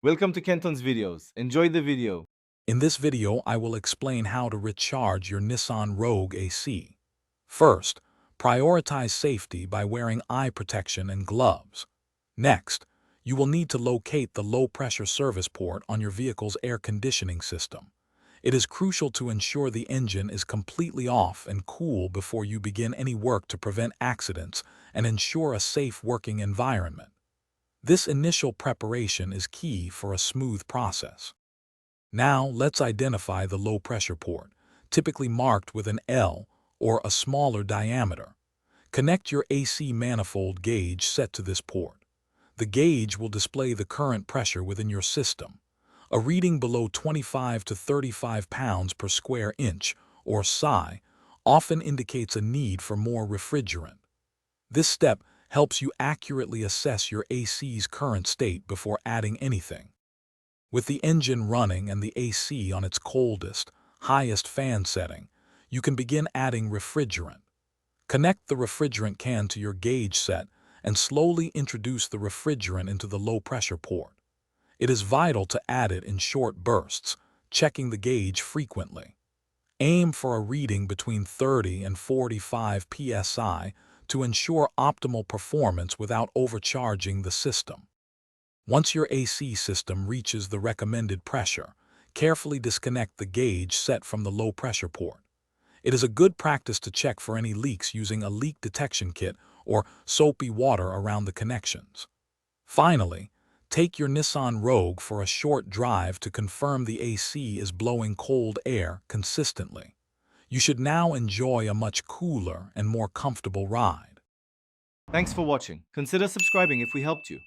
Welcome to Kenton's videos. Enjoy the video. In this video, I will explain how to recharge your Nissan Rogue AC. First, prioritize safety by wearing eye protection and gloves. Next, you will need to locate the low-pressure service port on your vehicle's air conditioning system. It is crucial to ensure the engine is completely off and cool before you begin any work to prevent accidents and ensure a safe working environment. This initial preparation is key for a smooth process. Now, let's identify the low-pressure port, typically marked with an L or a smaller diameter. Connect your AC manifold gauge set to this port. The gauge will display the current pressure within your system. A reading below 25 to 35 pounds per square inch, or psi, often indicates a need for more refrigerant. This step helps you accurately assess your AC's current state before adding anything. With the engine running and the AC on its coldest, highest fan setting, you can begin adding refrigerant. Connect the refrigerant can to your gauge set and slowly introduce the refrigerant into the low-pressure port. It is vital to add it in short bursts, checking the gauge frequently. Aim for a reading between 30 and 45 psi to ensure optimal performance without overcharging the system. Once your AC system reaches the recommended pressure, carefully disconnect the gauge set from the low-pressure port. It is a good practice to check for any leaks using a leak detection kit or soapy water around the connections. Finally, take your Nissan Rogue for a short drive to confirm the AC is blowing cold air consistently. You should now enjoy a much cooler and more comfortable ride. Thanks for watching. Consider subscribing if we helped you.